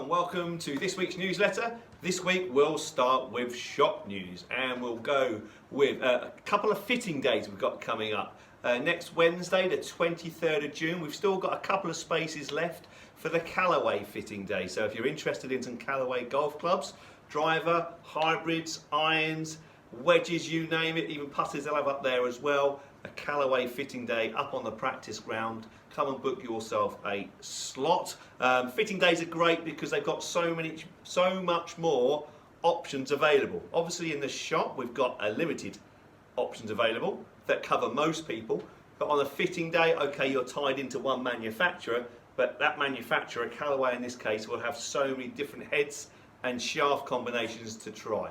and welcome to this week's newsletter. This week we'll start with shop news and we'll go with a couple of fitting days we've got coming up. Next Wednesday, the 23rd of June, we've still got a couple of spaces left for the Callaway fitting day. So if you're interested in some Callaway golf clubs, driver, hybrids, irons, wedges, you name it, even putters they'll have up there as well. A Callaway fitting day up on the practice ground. Come and book yourself a slot. Fitting days are great because they've got so much more options available. Obviously in the shop we've got a limited options available that cover most people, but on a fitting day, okay, you're tied into one manufacturer, but that manufacturer, Callaway in this case, will have so many different heads and shaft combinations to try.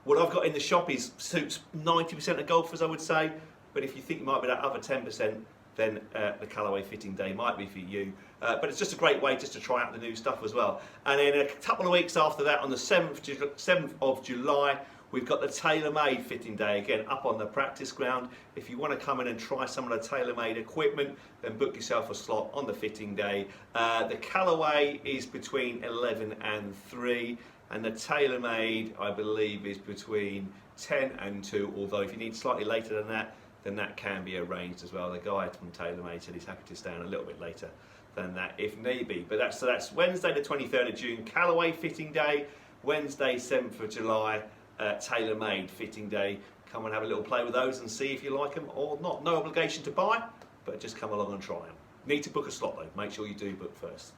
What I've got in the shop suits 90% of golfers, I would say, but if you think you might be that other 10%, then the Callaway fitting day might be for you. But it's just a great way just to try out the new stuff as well. And then a couple of weeks after that, on the 7th of July, we've got the TaylorMade fitting day, again up on the practice ground. If you want to come in and try some of the TaylorMade equipment, then book yourself a slot on the fitting day. The Callaway is between 11 and 3, and the TaylorMade, I believe, is between 10 and 2, although if you need slightly later than that, then that can be arranged as well. The guy from TaylorMade said he's happy to stay on a little bit later than that if need be. But that's Wednesday the 23rd of June, Callaway fitting day. Wednesday 7th of July, TaylorMade fitting day. Come and have a little play with those and see if you like them or not. No obligation to buy, but just come along and try them. Need to book a slot though. Make sure you do book first.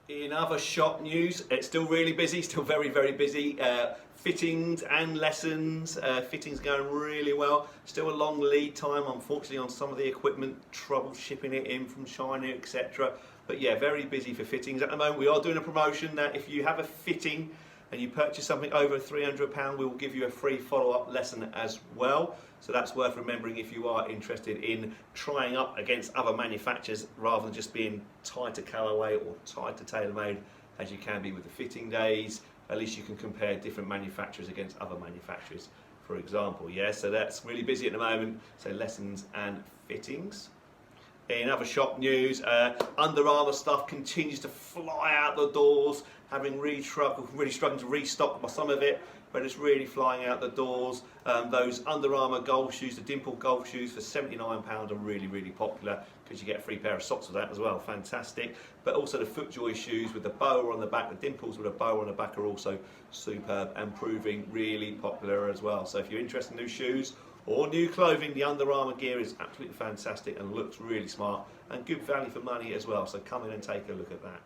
In other shop news, it's still really busy, still very, very busy. Fittings and lessons, fittings going really well. Still a long lead time, unfortunately, on some of the equipment, trouble shipping it in from China, etc. But yeah, very busy for fittings. At the moment, we are doing a promotion that if you have a fitting and you purchase something over £300, we will give you a free follow-up lesson as well. So that's worth remembering if you are interested in trying up against other manufacturers rather than just being tied to Callaway or tied to TaylorMade as you can be with the fitting days. At least you can compare different manufacturers against other manufacturers, for example. Yeah, so that's really busy at the moment. So lessons and fittings. In other shop news, Under Armour stuff continues to fly out the doors, having really struggling to restock some of it, but it's really flying out the doors. Those Under Armour golf shoes, the dimple golf shoes for £79 are really, really popular because you get a free pair of socks with that as well, fantastic. But also the FootJoy shoes with the boa on the back, the dimples with a boa on the back are also superb and proving really popular as well. So if you're interested in new shoes or new clothing, the Under Armour gear is absolutely fantastic and looks really smart and good value for money as well. So come in and take a look at that.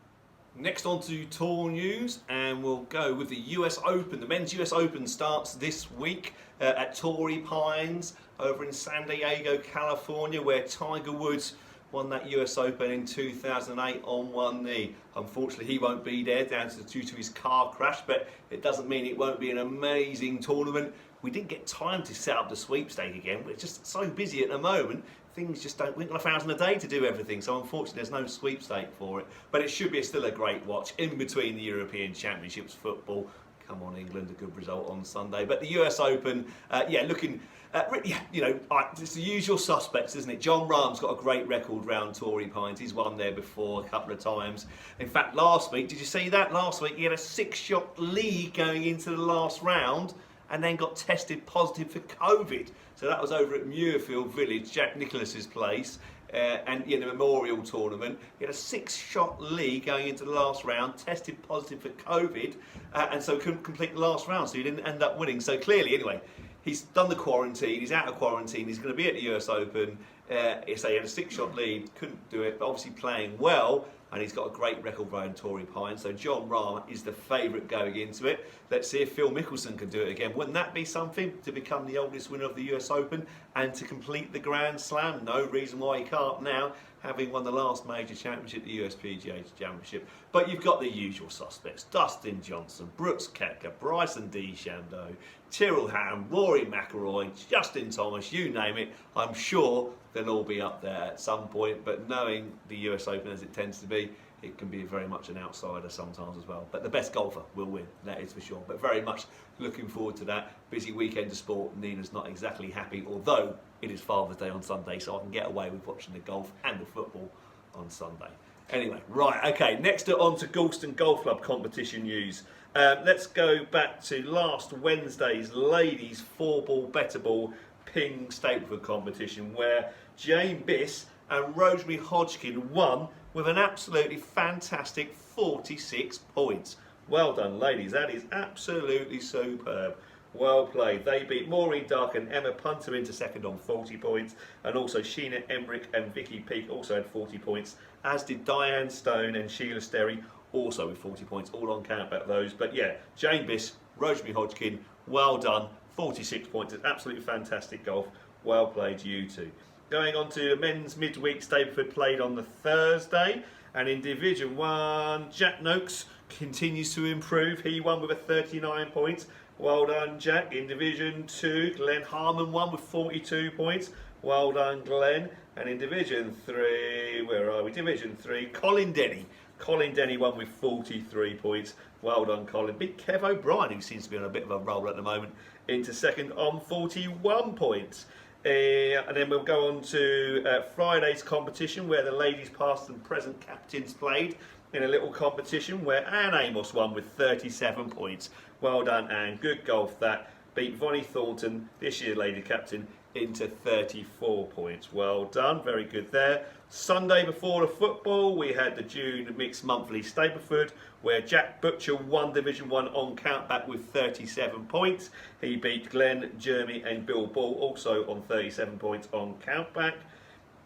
Next on to tour news, and we'll go with the US Open. The men's US Open starts this week at Torrey Pines over in San Diego, California, where Tiger Woods won that US Open in 2008 on one knee. Unfortunately, he won't be there due to his car crash, but it doesn't mean it won't be an amazing tournament. We didn't get time to set up the sweepstake again. We're just so busy at the moment. Things just don't, we've got 1,000 a day to do everything, so unfortunately there's no sweepstake for it. But it should be still a great watch in between the European Championships football. Come on, England, a good result on Sunday. But the US Open, looking, it's the usual suspects, isn't it? Jon Rahm's got a great record round Torrey Pines. He's won there before a couple of times. In fact, last week, did you see that? Last week he had a 6-shot lead going into the last round and then got tested positive for COVID. So that was over at Muirfield Village, Jack Nicklaus's place, and the Memorial Tournament. He had a 6-shot lead going into the last round, tested positive for COVID, and so couldn't complete the last round, so he didn't end up winning. So clearly, anyway, he's done the quarantine, he's out of quarantine, he's going to be at the US Open. He had a 6-shot lead, couldn't do it, but obviously playing well, and he's got a great record round Torrey Pines, so Jon Rahm is the favourite going into it. Let's see if Phil Mickelson can do it again. Wouldn't that be something, to become the oldest winner of the US Open and to complete the Grand Slam? No reason why he can't now, having won the last major championship, the USPGA Championship. But you've got the usual suspects: Dustin Johnson, Brooks Koepka, Bryson DeChambeau, Tyrrell Hatton, Rory McIlroy, Justin Thomas, you name it. I'm sure they'll all be up there at some point, but knowing the US Open as it tends to be, it can be very much an outsider sometimes as well. But the best golfer will win, that is for sure. But very much looking forward to that. Busy weekend of sport. Nina's not exactly happy, although it is Father's Day on Sunday, so I can get away with watching the golf and the football on Sunday. Anyway, right, okay, next on to Galston Golf Club competition news. Let's go back to last Wednesday's ladies 4-ball, better ball ping Stapleford competition where Jane Biss and Rosemary Hodgkin won with an absolutely fantastic 46 points. Well done, ladies, that is absolutely superb. Well played. They beat Maureen Dark and Emma Punter into second on 40 points, and also Sheena Emmerich and Vicky Peake also had 40 points, as did Diane Stone and Sheila Sterry, also with 40 points, all on count about those. But yeah, Jane Biss, Rosemary Hodgkin, well done, 46 points. It's absolutely fantastic golf. Well played, you two. Going on to the men's midweek, Stapleford played on the Thursday, and in Division 1, Jack Noakes continues to improve. He won with a 39 points. Well done, Jack. In Division 2, Glenn Harmon won with 42 points. Well done, Glenn. And in Division 3, where are we? Division 3, Colin Denny. Colin Denny won with 43 points. Well done, Colin. Beat Kev O'Brien, who seems to be on a bit of a roll at the moment, into second on 41 points. And then we'll go on to Friday's competition, where the ladies past and present captains played in a little competition where Anne Amos won with 37 points. Well done, Anne. Good golf that. Beat Vonnie Thornton, this year's lady captain, into 34 points. Well done. Very good there. Sunday before the football, we had the June Mixed Monthly Stapleford, where Jack Butcher won Division 1 on countback with 37 points. He beat Glenn, Jeremy and Bill Ball, also on 37 points on countback.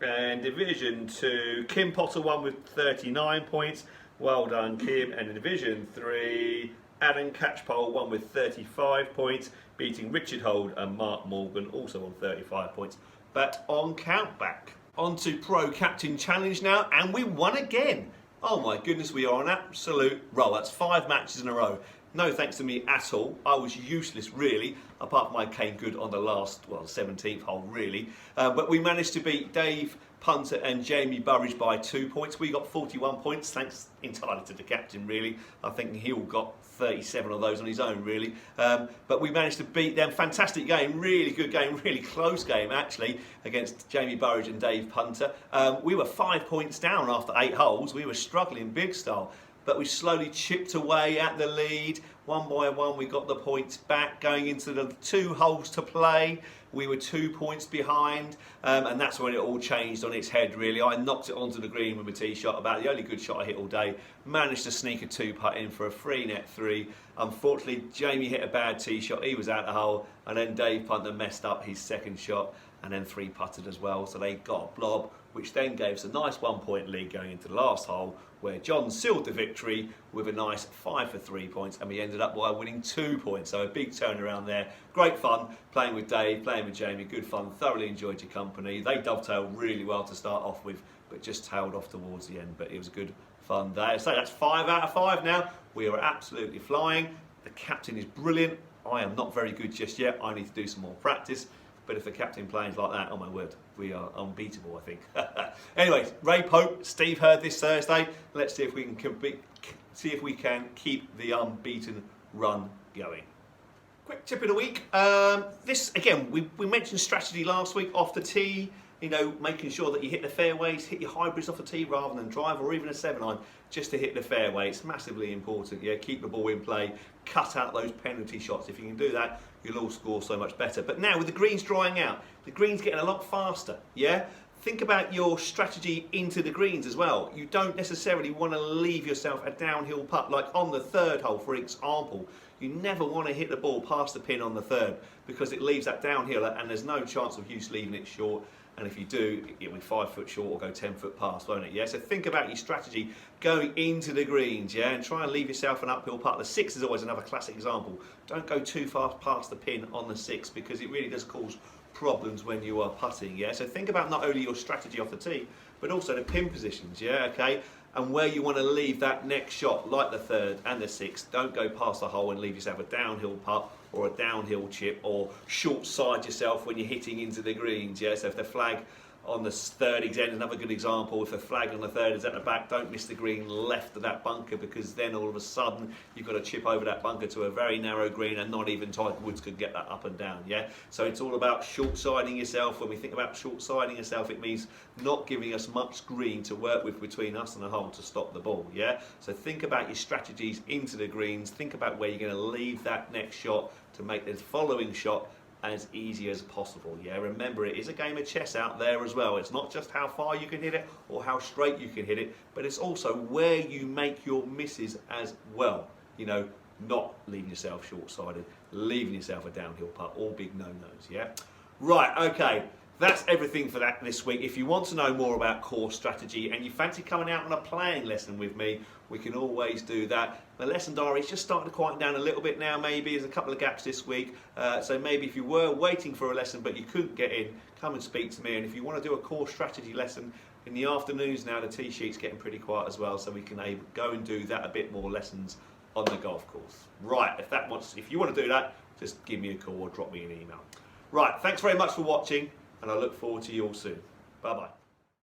And Division 2, Kim Potter won with 39 points. Well done, Kim. And in Division 3, Adam Catchpole won with 35 points, beating Richard Hold and Mark Morgan, also on 35 points, but on countback. On to Pro Captain Challenge now, and we won again. Oh my goodness, we are on an absolute roll. That's 5 matches in a row. No thanks to me at all. I was useless, really, apart from I came good on the last, 17th hole, really. But we managed to beat Dave Punter and Jamie Burridge by 2 points. We got 41 points, thanks entirely to the captain, really. I think Hill got 37 of those on his own, really. But we managed to beat them. Fantastic game, really good game, really close game, actually, against Jamie Burridge and Dave Punter. We were 5 points down after 8 holes. We were struggling big style, but we slowly chipped away at the lead. One by one, we got the points back. Going into the 2 holes to play, we were 2 points behind, and that's when it all changed on its head, really. I knocked it onto the green with my tee shot, about the only good shot I hit all day. Managed to sneak a 2-putt in for a 3-net 3. Unfortunately, Jamie hit a bad tee shot. He was out the hole, and then Dave Punter messed up his second shot, and then 3-putted as well. So they got a blob, which then gave us a nice 1-point lead going into the last hole, where John sealed the victory with a nice 5 for 3 points, and we ended up by winning 2 points. So a big turnaround there. Great fun playing with Dave, playing with Jamie. Good fun. Thoroughly enjoyed your company. They dovetailed really well to start off with, but just tailed off towards the end. But it was a good fun day. So that's 5 out of 5 now. We are absolutely flying. The captain is brilliant. I am not very good just yet. I need to do some more practice. But if the captain plays like that, oh my word, we are unbeatable, I think. Anyways, Ray Pope, Steve Hurd this Thursday. Let's see if we can keep the unbeaten run going. Quick tip of the week. This again, we mentioned strategy last week off the tee. You know, making sure that you hit the fairways, hit your hybrids off the tee rather than drive or even a 7-iron, just to hit the fairway. It's massively important. Yeah, keep the ball in play, cut out those penalty shots. If you can do that, you'll all score so much better. But now with the greens drying out, the greens getting a lot faster. Yeah, think about your strategy into the greens as well. You don't necessarily want to leave yourself a downhill putt, like on the 3rd hole, for example. You never want to hit the ball past the pin on the 3rd because it leaves that downhill, and there's no chance of you leaving it short. And if you do, it'll be 5 foot short or go 10 foot past, won't it? Yeah. So think about your strategy going into the greens, yeah, and try and leave yourself an uphill putt. The 6 is always another classic example. Don't go too far past the pin on the 6 because it really does cause problems when you are putting, yeah. So think about not only your strategy off the tee, but also the pin positions, yeah, okay, and where you want to leave that next shot, like the 3rd and the 6th. Don't go past the hole and leave yourself a downhill putt or a downhill chip, or short side yourself when you're hitting into the greens, yeah. So if the flag on the third end, another good example, if a flag on the third is at the back, don't miss the green left of that bunker, because then all of a sudden you've got to chip over that bunker to a very narrow green, and not even Tiger Woods could get that up and down. Yeah, so it's all about short-siding yourself. When we think about short-siding yourself, it means not giving us much green to work with between us and the hole to stop the ball. Yeah, so think about your strategies into the greens, think about where you're going to leave that next shot to make the following shot as easy as possible. Yeah, remember, it is a game of chess out there as well. It's not just how far you can hit it or how straight you can hit it, but it's also where you make your misses as well. You know, not leaving yourself short-sided, leaving yourself a downhill putt, all big no-nos. Yeah, right, okay, that's everything for that this week. If you want to know more about course strategy and you fancy coming out on a playing lesson with me, we can always do that. The lesson diary is just starting to quieten down a little bit now. Maybe there's a couple of gaps this week, so maybe if you were waiting for a lesson but you couldn't get in, come and speak to me. And if you want to do a course strategy lesson in the afternoons now, the tee sheet's getting pretty quiet as well, so we can go and do that, a bit more lessons on the golf course. Right, if you want to do that, just give me a call or drop me an email. Right, thanks very much for watching, and I look forward to you all soon. Bye bye.